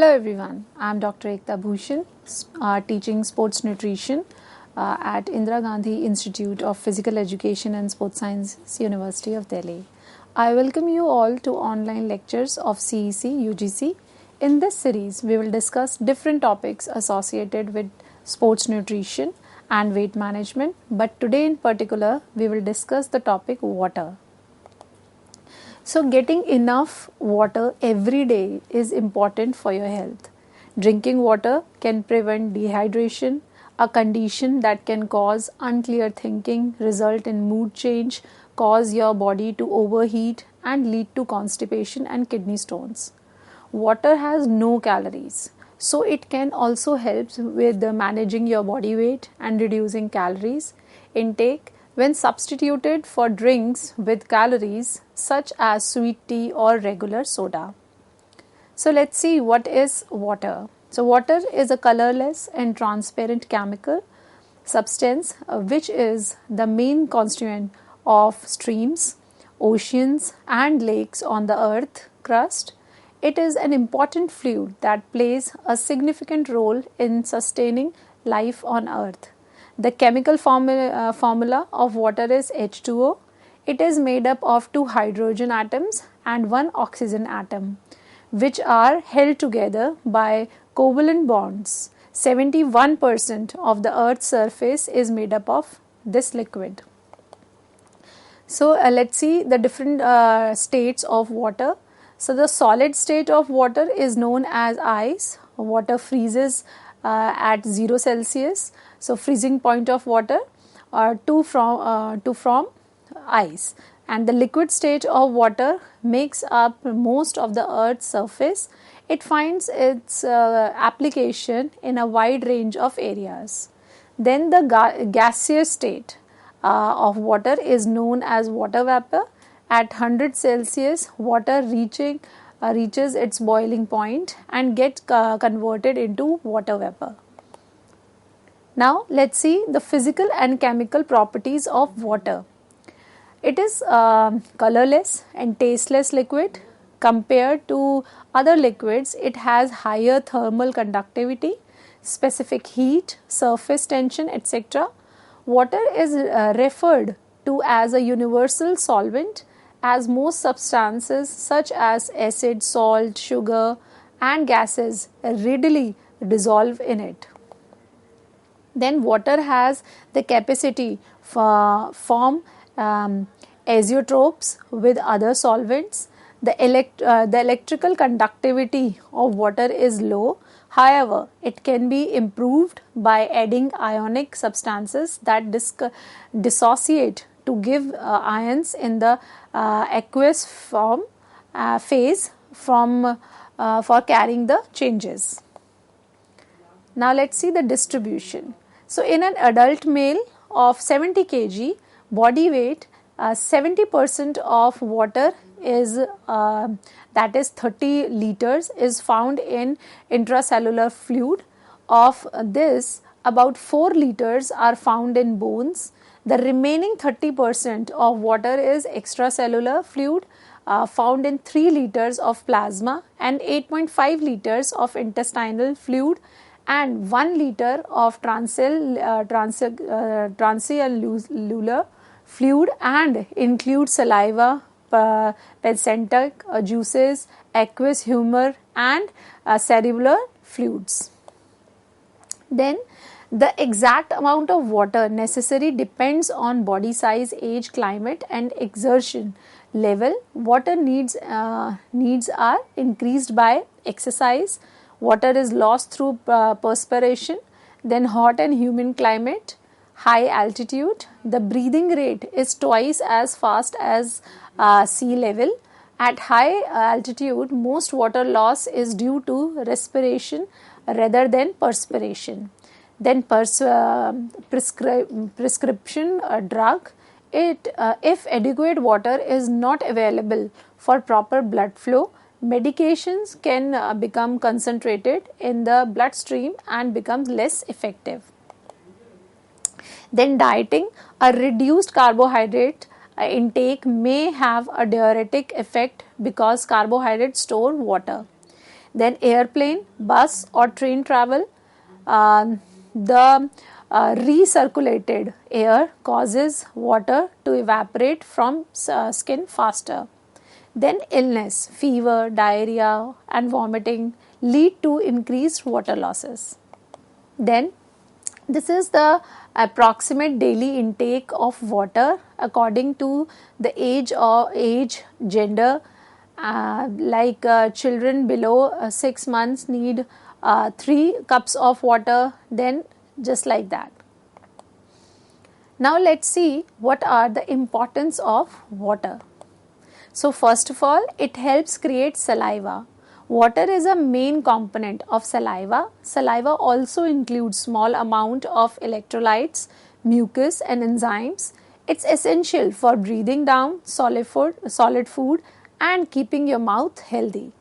Hello everyone, I am Dr. Ekta Bhushan, teaching sports nutrition at Indira Gandhi Institute of Physical Education and Sports Sciences, University of Delhi. I welcome you all to online lectures of CEC-UGC. In this series, we will discuss different topics associated with sports nutrition and weight management, but today in particular, we will discuss the topic water. So, getting enough water every day is important for your health. Drinking water can prevent dehydration, a condition that can cause unclear thinking, result in mood change, cause your body to overheat, and lead to constipation and kidney stones. Water has no calories, so it can also help with managing your body weight and reducing calories intake when substituted for drinks with calories such as sweet tea or regular soda. So let's see what is water. So water is a colorless and transparent chemical substance which is the main constituent of streams, oceans and lakes on the earth crust. It is an important fluid that plays a significant role in sustaining life on earth. The chemical formula of water is H2O. It is made up of 2 hydrogen atoms and 1 oxygen atom, which are held together by covalent bonds. 71% of the Earth's surface is made up of this liquid. So, let's see the different states of water. So, the solid state of water is known as ice. Water freezes at 0 Celsius. So, freezing point of water to from ice, and the liquid state of water makes up most of the Earth's surface. It finds its application in a wide range of areas. Then the gaseous state of water is known as water vapor. At 100 Celsius, water reaches its boiling point and gets converted into water vapor. Now, let's see the physical and chemical properties of water. It is colorless and tasteless liquid. Compared to other liquids, it has higher thermal conductivity, specific heat, surface tension, etc. Water is referred to as a universal solvent, as most substances such as acid, salt, sugar and gases readily dissolve in it. Then water has the capacity for form azeotropes with other solvents. The electrical conductivity of water is low. However, it can be improved by adding ionic substances that dissociate to give ions in the aqueous form phase for carrying the changes. Now let's see the distribution. So in an adult male of 70 kg body weight, 70% of water is that is 30 liters is found in intracellular fluid. Of this, about 4 liters are found in bones. The remaining 30% of water is extracellular fluid found in 3 liters of plasma and 8.5 liters of intestinal fluid and 1 liter of transcellular fluid and includes saliva, placentic juices, aqueous humor and cerebral fluids. Then the exact amount of water necessary depends on body size, age, climate and exertion level. Water needs are increased by exercise. Water is lost through perspiration. Then hot and humid climate, high altitude. The breathing rate is twice as fast as sea level. At high altitude, most water loss is due to respiration rather than perspiration. Then prescription drug. If adequate water is not available for proper blood flow, medications can become concentrated in the bloodstream and become less effective. Then dieting, a reduced carbohydrate intake may have a diuretic effect because carbohydrates store water. Then airplane, bus or train travel, the recirculated air causes water to evaporate from skin faster. Then illness, fever, diarrhea and vomiting lead to increased water losses. Then this is the approximate daily intake of water according to the age, gender. Children below 6 months need 3 cups of water, then just like that. Now let's see what are the importance of water. So first of all, it helps create saliva. Water is a main component of saliva. Saliva also includes small amount of electrolytes, mucus and enzymes. It's essential for breathing down solid food and keeping your mouth healthy.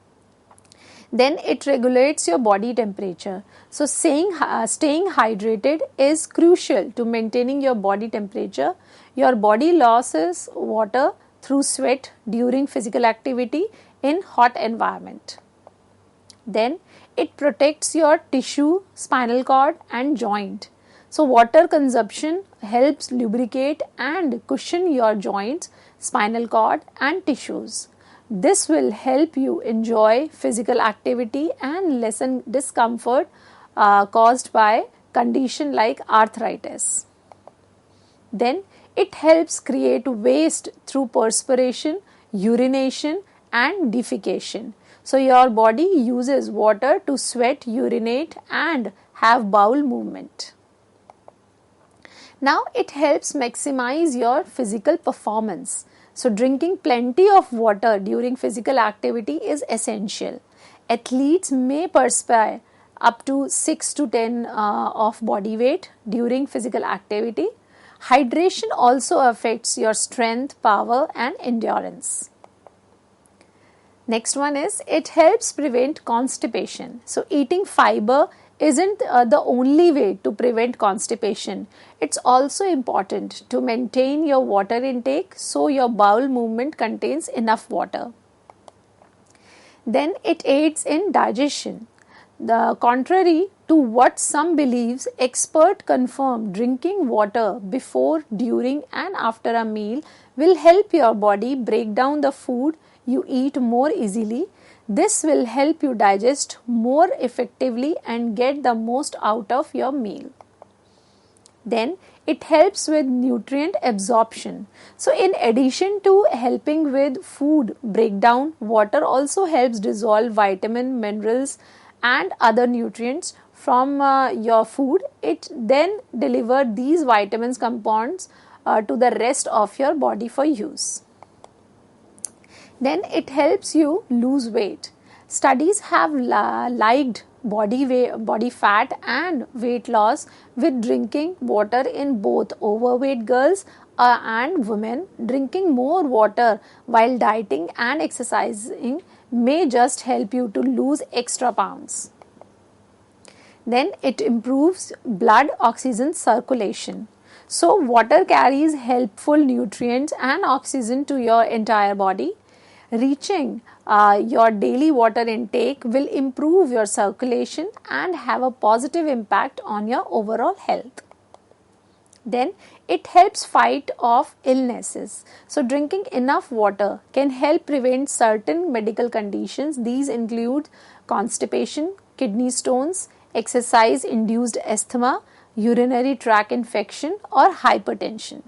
Then it regulates your body temperature. So staying hydrated is crucial to maintaining your body temperature. Your body loses water through sweat during physical activity in hot environment. Then it protects your tissue, spinal cord and joint. So water consumption helps lubricate and cushion your joints, spinal cord and tissues. This will help you enjoy physical activity and lessen discomfort caused by condition like arthritis. Then it helps create waste through perspiration, urination and defecation. So your body uses water to sweat, urinate and have bowel movement. Now it helps maximize your physical performance. So drinking plenty of water during physical activity is essential. Athletes may perspire up to 6 to 10 of body weight during physical activity. Hydration also affects your strength, power and endurance. Next one is it helps prevent constipation. So eating fiber isn't the only way to prevent constipation. It's also important to maintain your water intake so your bowel movement contains enough water. Then it aids in digestion. The contrary to what some believes, experts confirm drinking water before, during and after a meal will help your body break down the food you eat more easily. This will help you digest more effectively and get the most out of your meal. Then it helps with nutrient absorption. So in addition to helping with food breakdown, water also helps dissolve vitamin, minerals and other nutrients from your food. It then delivers these vitamins compounds to the rest of your body for use. Then it helps you lose weight. Studies have linked body fat and weight loss with drinking water in both overweight girls and women. Drinking more water while dieting and exercising may just help you to lose extra pounds. Then it improves blood oxygen circulation. So water carries helpful nutrients and oxygen to your entire body. Reaching your daily water intake will improve your circulation and have a positive impact on your overall health. Then it helps fight off illnesses. So drinking enough water can help prevent certain medical conditions. These include constipation, kidney stones, exercise-induced asthma, urinary tract infection or hypertension.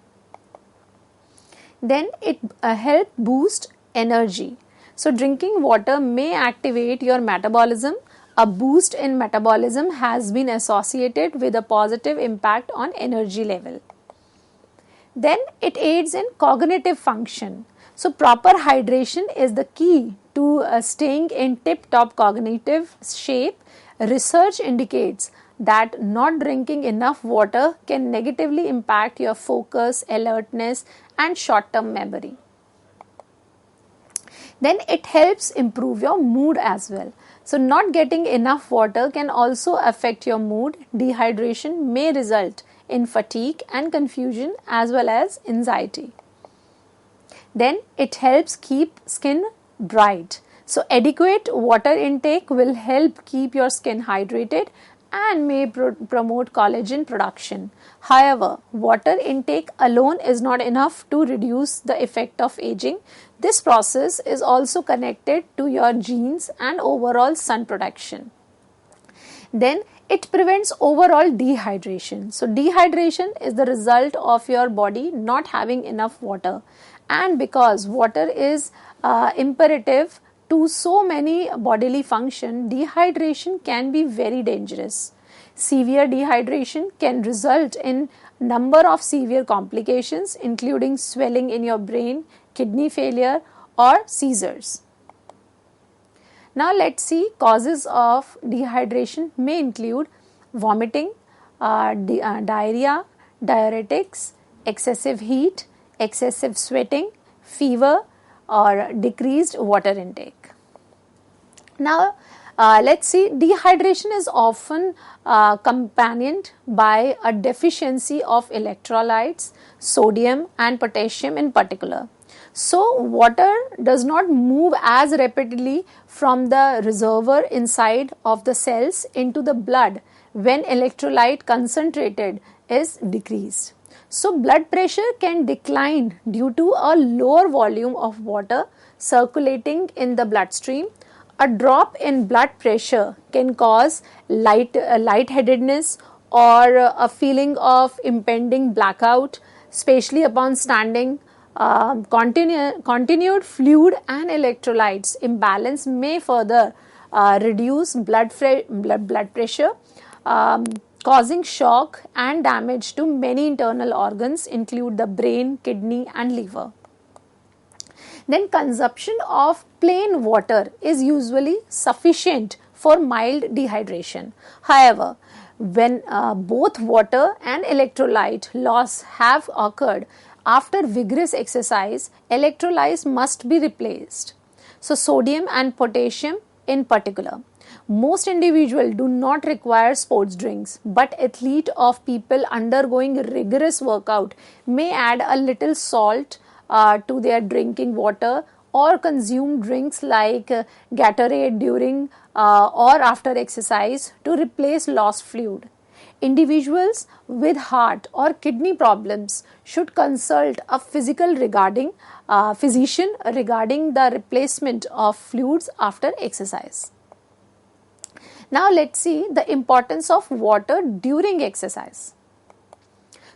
Then it helps boost energy. So drinking water may activate your metabolism. A boost in metabolism has been associated with a positive impact on energy level. Then it aids in cognitive function. So proper hydration is the key to staying in tip-top cognitive shape. Research indicates that not drinking enough water can negatively impact your focus, alertness and short-term memory. Then it helps improve your mood as well. So not getting enough water can also affect your mood. Dehydration may result in fatigue and confusion as well as anxiety. Then it helps keep skin bright. So adequate water intake will help keep your skin hydrated and may promote collagen production. However, water intake alone is not enough to reduce the effect of aging. This process is also connected to your genes and overall sun protection. Then it prevents overall dehydration. So dehydration is the result of your body not having enough water, and because water is imperative to so many bodily function, dehydration can be very dangerous. Severe dehydration can result in number of severe complications including swelling in your brain, kidney failure or seizures. Now let's see causes of dehydration may include vomiting, diarrhea, diuretics, excessive heat, excessive sweating, fever or decreased water intake. Now let's see, dehydration is often accompanied by a deficiency of electrolytes, sodium and potassium in particular. So water does not move as rapidly from the reservoir inside of the cells into the blood when electrolyte concentrated is decreased. So blood pressure can decline due to a lower volume of water circulating in the bloodstream. A drop in blood pressure can cause lightheadedness or a feeling of impending blackout, especially upon standing. Continued fluid and electrolytes imbalance may further reduce blood pressure, causing shock and damage to many internal organs, include the brain, kidney and liver. Then consumption of plain water is usually sufficient for mild dehydration. However, when both water and electrolyte loss have occurred after vigorous exercise, electrolytes must be replaced. So sodium and potassium in particular. Most individuals do not require sports drinks, but athletes of people undergoing rigorous workout may add a little salt to their drinking water or consume drinks like Gatorade during or after exercise to replace lost fluid. Individuals with heart or kidney problems should consult a physician regarding the replacement of fluids after exercise. Now let's see the importance of water during exercise.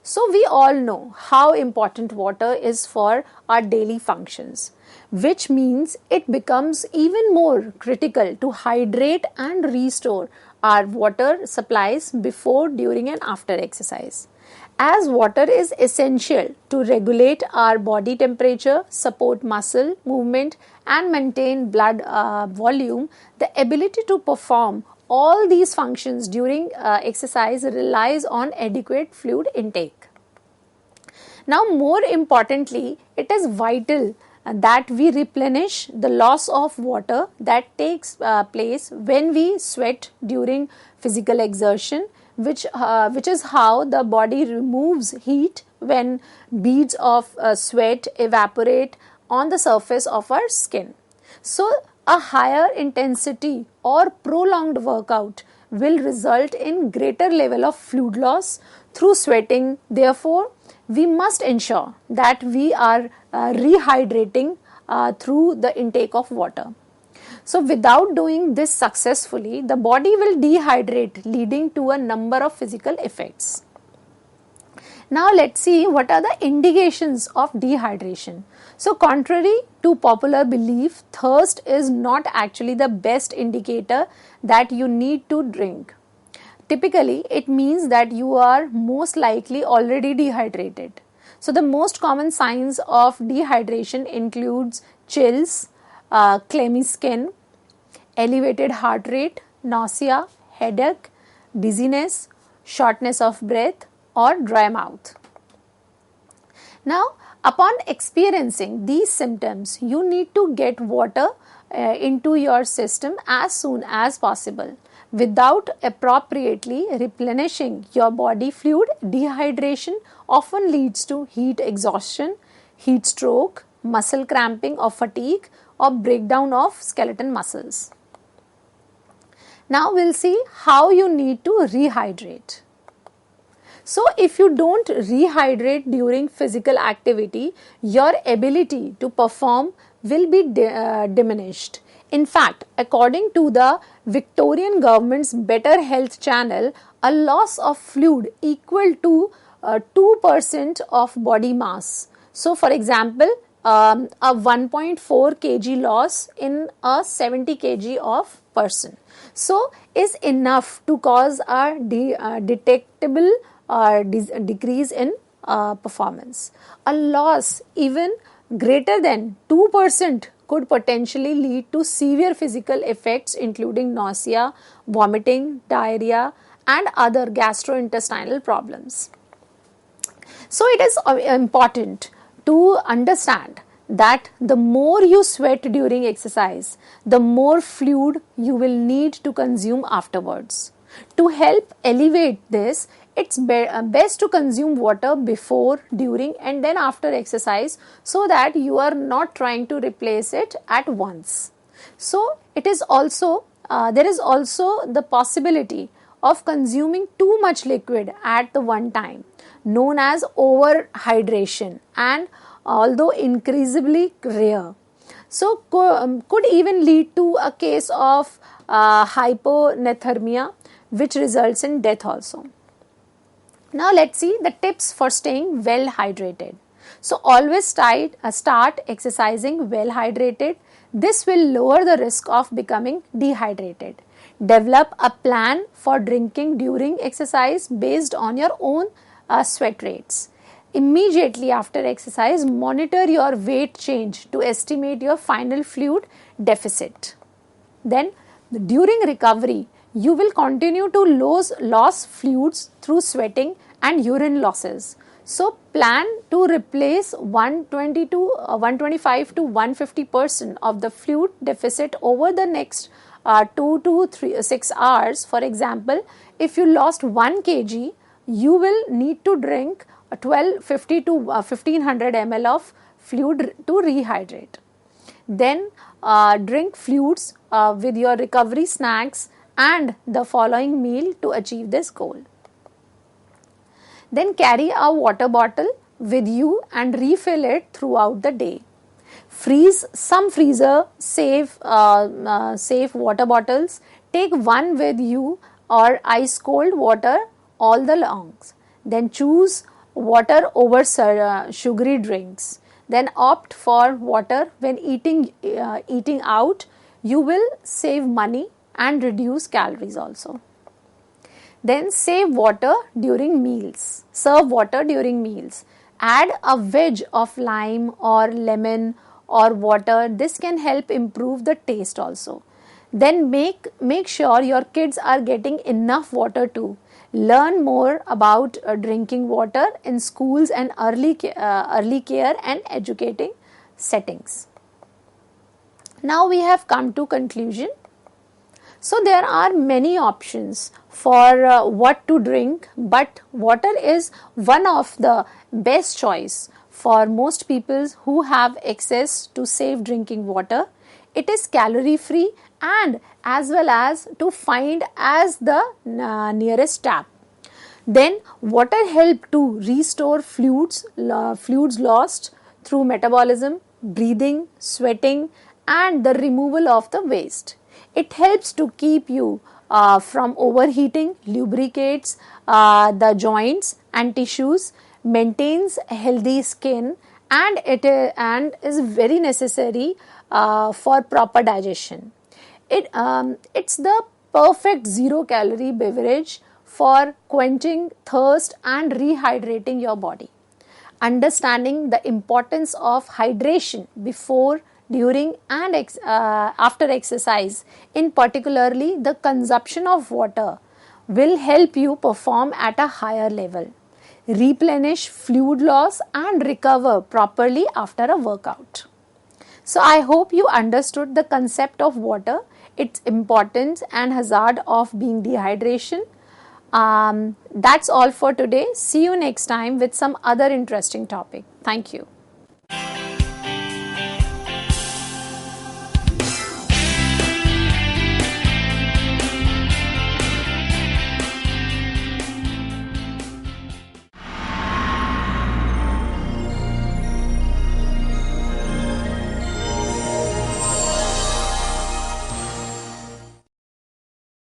So we all know how important water is for our daily functions, which means it becomes even more critical to hydrate and restore our water supplies before, during and after exercise. As water is essential to regulate our body temperature, support muscle movement and maintain blood volume, the ability to perform all these functions during exercise relies on adequate fluid intake. Now, more importantly, it is vital that we replenish the loss of water that takes place when we sweat during physical exertion, which is how the body removes heat when beads of sweat evaporate on the surface of our skin. So, a higher intensity or prolonged workout will result in greater level of fluid loss through sweating. Therefore, we must ensure that we are rehydrating through the intake of water. So, without doing this successfully, the body will dehydrate, leading to a number of physical effects. Now, let's see what are the indications of dehydration. So, contrary to popular belief, thirst is not actually the best indicator that you need to drink. Typically, it means that you are most likely already dehydrated. So, the most common signs of dehydration includes chills, clammy skin, elevated heart rate, nausea, headache, dizziness, shortness of breath or dry mouth. Now, upon experiencing these symptoms, you need to get water into your system as soon as possible. Without appropriately replenishing your body fluid, dehydration often leads to heat exhaustion, heat stroke, muscle cramping or fatigue, or breakdown of skeleton muscles. Now we'll see how you need to rehydrate. So if you don't rehydrate during physical activity, your ability to perform will be diminished. In fact, according to the Victorian government's Better Health channel, a loss of fluid equal to 2% of body mass. So for example, a 1.4 kg loss in a 70 kg of person, so is enough to cause a detectable decrease in performance. A loss even greater than 2% could potentially lead to severe physical effects including nausea, vomiting, diarrhea and other gastrointestinal problems. So it is important to understand that the more you sweat during exercise, the more fluid you will need to consume afterwards. To help elevate this, it's best to consume water before, during and then after exercise, so that you are not trying to replace it at once. So it is also there is also the possibility of consuming too much liquid at the one time, known as overhydration, and although increasingly rare, so could even lead to a case of hyponathermia, which results in death also. Now let's see the tips for staying well hydrated. So always start exercising well hydrated. This will lower the risk of becoming dehydrated. Develop a plan for drinking during exercise based on your own sweat rates. Immediately after exercise, monitor your weight change to estimate your final fluid deficit. Then during recovery, you will continue to lose fluids through sweating and urine losses. So plan to replace 125 to 150% of the fluid deficit over the next 2 to 6 hours. For example, if you lost 1 kg, you will need to drink 1250 to 1500 ml of fluid to rehydrate. Then drink fluids with your recovery snacks and the following meal to achieve this goal. Then carry a water bottle with you and refill it throughout the day. Freeze some freezer safe water bottles. Take one with you or ice cold water all the longs. Then choose water over sugary drinks. Then opt for water when eating out. You will save money and reduce calories also. Then save water during meals. Serve water during meals. Add a wedge of lime or lemon or water. This can help improve the taste also. Then make sure your kids are getting enough water too. Learn more about drinking water in schools and early care and educating settings. Now we have come to conclusion. So there are many options for what to drink, but water is one of the best choice for most people who have access to safe drinking water. It is calorie free and as well as to find as the nearest tap. Then water help to restore fluids lost through metabolism, breathing, sweating and the removal of the waste. It helps to keep you from overheating, lubricates the joints and tissues, maintains healthy skin and is very necessary for proper digestion. It's the perfect 0-calorie beverage for quenching thirst and rehydrating your body. Understanding the importance of hydration before, during and after exercise, in particularly the consumption of water, will help you perform at a higher level, replenish fluid loss and recover properly after a workout. So I hope you understood the concept of water, its importance and hazard of being dehydration. That's all for today. See you next time with some other interesting topic. Thank you.